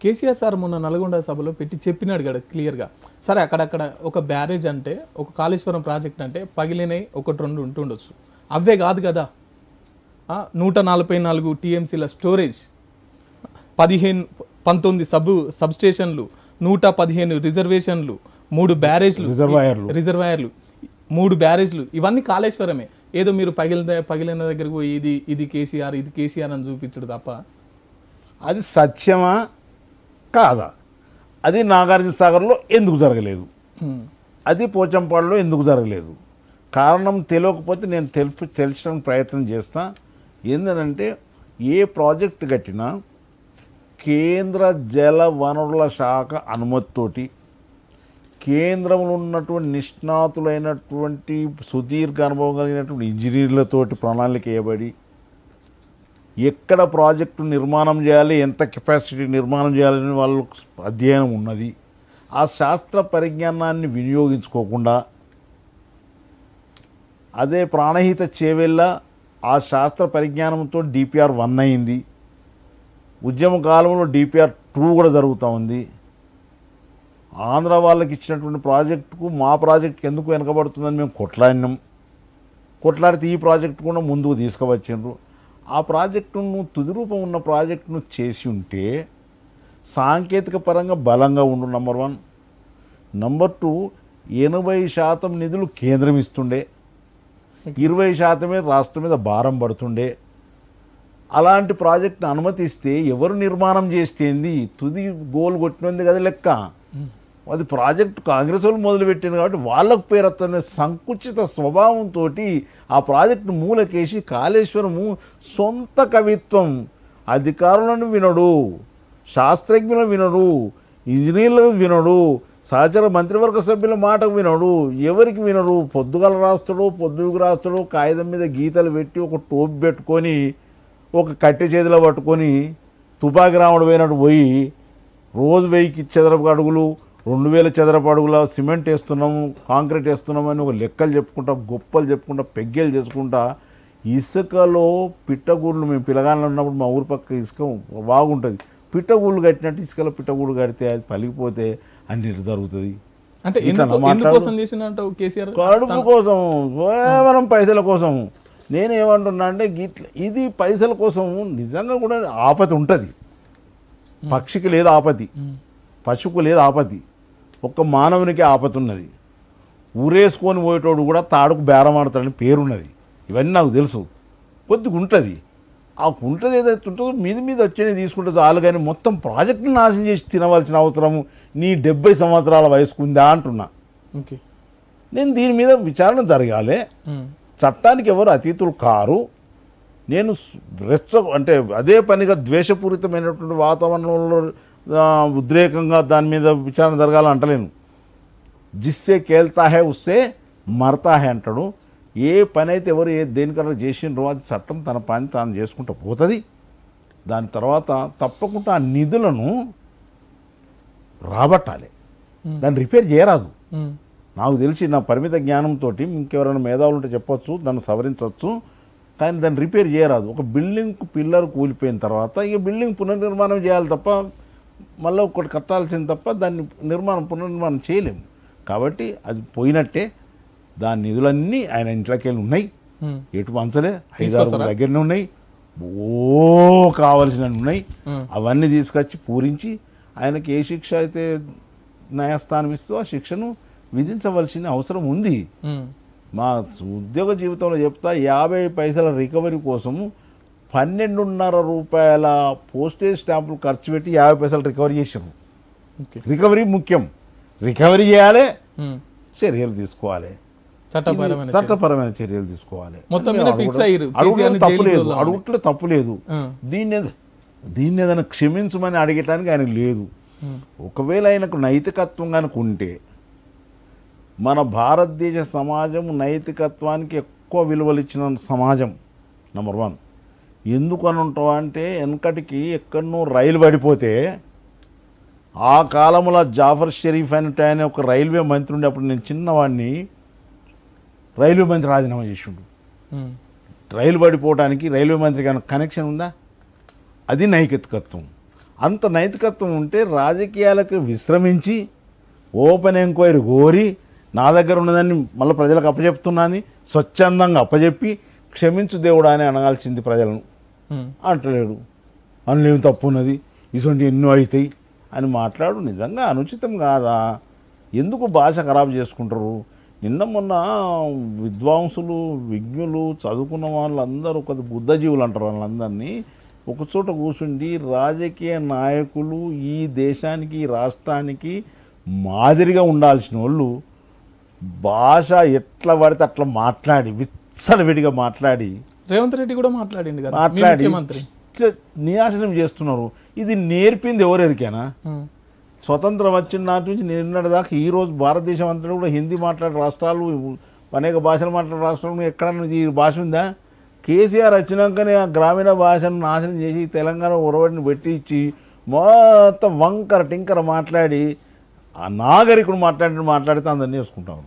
KCR sir మొన్న నల్గొండ సభలో పెట్టి చెప్పినాడు కదా క్లియర్గా, సరే అక్కడక్కడ ఒక బ్యారేజ్ అంటే ఒక కాళేశ్వరం ప్రాజెక్ట్ అంటే పగిలినవి ఒకటి రెండు ఉంటుండొచ్చు, అవే కాదు కదా 144 టీఎంసీల స్టోరేజ్, 19 సబ్స్టేషన్లు, 115 రిజర్వేషన్లు, 3 బ్యారేజ్లు, రిజర్వాయర్లు, 3 బ్యారేజ్లు, ఇవన్నీ కాళేశ్వరమే. ఏదో మీరు పగిలిన దగ్గరకు పోయి ఇది కేసీఆర్ ఇది కేసీఆర్ అని చూపించడు తప్ప. అది సత్యమా కాదా? అది నాగార్జున సాగర్లో ఎందుకు జరగలేదు, అది పోచంపాడులో ఎందుకు జరగలేదు? కారణం తెలియకపోతే నేను తెలుసుకోవడానికి ప్రయత్నం చేస్తా. ఏంటంటే ఏ ప్రాజెక్టు కట్టినా కేంద్ర జల వనరుల శాఖ అనుమతితోటి, కేంద్రంలో ఉన్నటువంటి నిష్ణాతులైనటువంటి సుదీర్ఘ అనుభవం కలిగినటువంటి ఇంజనీర్లతోటి ప్రణాళిక వేయబడి ఎక్కడ ప్రాజెక్టు నిర్మాణం చేయాలి, ఎంత కెపాసిటీ నిర్మాణం చేయాలని వాళ్ళకు అధ్యయనం ఉన్నది. ఆ శాస్త్ర పరిజ్ఞానాన్ని వినియోగించుకోకుండా అదే ప్రాణహిత చేవెళ్ళ ఆ శాస్త్ర పరిజ్ఞానంతో డిపిఆర్ 1 అయింది. ఉద్యమ కాలంలో డిపిఆర్ 2 కూడా జరుగుతూ ఉంది. ఆంధ్ర వాళ్ళకి ఇచ్చినటువంటి ప్రాజెక్టుకు మా ప్రాజెక్టుకి ఎందుకు వెనకబడుతుందని మేము కొట్లాడితే ఈ ప్రాజెక్టు కూడా ముందుకు తీసుకువచ్చిండ్రు. ఆ ప్రాజెక్టును తుది రూపం ఉన్న ప్రాజెక్టును చేసి ఉంటే సాంకేతిక పరంగా బలంగా ఉండు. నంబర్ 1. నంబర్ 2, 80% నిధులు కేంద్రం ఇస్తుండే, 20% రాష్ట్రం మీద భారం పడుతుండే. అలాంటి ప్రాజెక్టును అనుమతిస్తే ఎవరు నిర్మాణం చేస్తేంది, తుది గోల్ కొట్టినది కదా లెక్క. అది ప్రాజెక్టు కాంగ్రెస్ వాళ్ళు మొదలుపెట్టింది కాబట్టి వాళ్ళకు పేరుతున్న సంకుచిత స్వభావంతో ఆ ప్రాజెక్టును మూలకేసి కాళేశ్వరము సొంత కవిత్వం, అధికారులను వినడు, శాస్త్రజ్ఞులను వినడు, ఇంజనీర్లకు వినడు, సహచర మంత్రివర్గ సభ్యుల మాటకు వినడు, ఎవరికి వినడు. పొద్దుగల పొద్దుకు రాస్తాడు, కాగితం మీద గీతలు పెట్టి ఒక టోపి పెట్టుకొని ఒక కట్టె చేతిలో పట్టుకొని తుపాకి రాముడు పోయినట్టు పోయి రోజు 1000 చదరపు అడుగులు 2000 చదరపు అడుగుల సిమెంట్ వేస్తున్నాము, కాంక్రీట్ వేస్తున్నాము అని ఒక లెక్కలు చెప్పుకుంటా, గొప్పలు చెప్పుకుంటా, పెగ్గేలు చేసుకుంటా ఇసుకలో పిట్టగూళ్ళు, మేము పిల్లగాళ్ళు ఉన్నప్పుడు మా ఊరి పక్క ఇసుక బాగుంటుంది, పిట్టగూళ్ళు కట్టినట్టు ఇసుకలో పిట్టగూళ్ళు కడితే అది పలిగిపోతే అన్నిటి జరుగుతుంది. అంటే కడుపు కోసం, కేవలం పైసల కోసం. నేనేమంటున్నా అంటే ఇది పైసల కోసం నిజంగా కూడా ఆపతి ఉంటుంది. పక్షికి లేదు ఆపతి, పశువుకు లేదు ఆపతి, ఒక్క మానవునికి ఆపతి ఉన్నది. ఊరేసుకొని పోయేటోడు కూడా తాడుకు బేరం ఆడతాడని పేరున్నది. ఇవన్నీ నాకు తెలుసు. కొద్దిగా ఉంటుంది, ఆ ఉంటుంది ఏదైతే ఉంటుందో మీద వచ్చేది తీసుకుంటే చాలు. కానీ మొత్తం ప్రాజెక్టుని నాశనం చేసి తినవలసిన అవసరం నీ 70 సంవత్సరాల వయసుకుందా అంటున్నా. నేను దీని మీద విచారణ జరగాలి. చట్టానికి ఎవరు అతీతులు కారు. నేను అంటే అదే పనిగా ద్వేషపూరితమైనటువంటి వాతావరణంలో ఉద్రేకంగా దాని మీద విచారణ జరగాలంటలేను. జిస్సే కేల్తా హే ఉస్సే మరతా హే అంటాడు. ఏ పని అయితే ఎవరు దేనికన్నా చేసిండ్రో అది చట్టం తన పని తాను చేసుకుంటూ పోతుంది. దాని తర్వాత తప్పకుండా ఆ నిధులను రాబట్టాలి, దాన్ని రిపేర్ చేయరాదు. నాకు తెలిసి నా పరిమిత జ్ఞానంతో ఇంకెవరైనా మేధావులు ఉంటే చెప్పొచ్చు, దాన్ని సవరించవచ్చు, కానీ దాన్ని రిపేర్ చేయరాదు. ఒక బిల్డింగ్ పిల్లర్ కూలిపోయిన తర్వాత ఇక బిల్డింగ్ పునర్నిర్మాణం చేయాలి తప్ప, మళ్ళీ ఒకటి కట్టాల్సింది తప్ప దాన్ని పునర్నిర్మాణం చేయలేము. కాబట్టి అది పోయినట్టే. దాని నిధులన్నీ ఆయన ఇంట్లోకి వెళ్ళి ఉన్నాయి, ఎటు పంచలే, 5-6 దగ్గరనే ఉన్నాయి, కావలసినవి ఉన్నాయి. అవన్నీ తీసుకొచ్చి పూరించి ఆయనకి ఏ శిక్ష అయితే న్యాయస్థానం ఇస్తూ ఆ శిక్షను విధించవలసిన అవసరం ఉంది. మా ఉద్యోగ జీవితంలో చెప్తా, 50 పైసల రికవరీ కోసము 12.5 రూపాయల పోస్టేజ్ స్టాంపులు ఖర్చు పెట్టి 50 పైసలు రికవరీ చేసాము. రికవరీ ముఖ్యం, రికవరీ చేయాలి, చర్యలు తీసుకోవాలి, చట్టపరమైన చర్యలు తీసుకోవాలి. అడుగుట్లో తప్పు లేదు. దీన్ని ఏదైనా క్షమించమని అడిగటానికి ఆయనకు లేదు. ఒకవేళ ఆయనకు నైతికత్వం కనుక ఉంటే, మన భారతదేశ సమాజం నైతికత్వానికి ఎక్కువ విలువలు ఇచ్చిన సమాజం. నంబర్ 1. ఎందుకు అని ఉంటావా అంటే, వెనకటికి ఎక్కడనో రైలు పడిపోతే ఆ కాలంలో జాఫర్ షరీఫ్ అనే ఒక రైల్వే మంత్రి ఉండే, అప్పుడు నేను చిన్నవాడిని, రైల్వే మంత్రి రాజీనామా చేసిండు. రైలు పడిపోవడానికి రైల్వే మంత్రికి కనెక్షన్ ఉందా? అది నైతికత్వం. అంత నైతికత్వం ఉంటే రాజకీయాలకు విశ్రమించి ఓపెన్ ఎంక్వైరీ కోరి నా దగ్గర ఉన్నదాన్ని మళ్ళీ ప్రజలకు అప్పచెప్తున్నాని స్వచ్ఛందంగా అప్పచెప్పి క్షమించు దేవుడా అని అనగాల్సింది ప్రజలను. అంటలేడు. అందులో ఏం తప్పు ఉన్నది, ఇటువంటి ఎన్నో అవుతాయి అని మాట్లాడు. నిజంగా అనుచితం కాదా? ఎందుకు భాష ఖరాబ్ చేసుకుంటారు? నిన్న మొన్న విద్వాంసులు, విజ్ఞులు, చదువుకున్న వాళ్ళందరూ ఒక బుద్ధజీవులు అంటారు వాళ్ళందరినీ ఒకచోట కూర్చుండి రాజకీయ నాయకులు ఈ దేశానికి, ఈ రాష్ట్రానికి మాదిరిగా ఉండాల్సిన వాళ్ళు భాష ఎట్లా పడితే అట్లా మాట్లాడి విచ్చలవిడిగా మాట్లాడి రేవంత్ రెడ్డి కూడా మాట్లాడింది కదా, మాట్లాడి ముఖ్యమంత్రి నిరాశనం చేస్తున్నారు. ఇది నేర్పింది ఎవరెరికైనా? స్వతంత్రం వచ్చిన నాటి నుంచి నిన్నటి దాకా ఈరోజు భారతదేశం అంతా కూడా హిందీ మాట్లాడే రాష్ట్రాలు, అనేక భాషలు మాట్లాడే రాష్ట్రాలు ఎక్కడన్నా ఈ భాష ఉందా? కేసీఆర్ వచ్చినాకనే ఆ గ్రామీణ భాషను నాశనం చేసి తెలంగాణ ఉరవడిని పెట్టి ఇచ్చి మొత్తం వంకర టింకర మాట్లాడి ఆ నాగరికుడు మాట్లాడితే అందరినీ వేసుకుంటాం.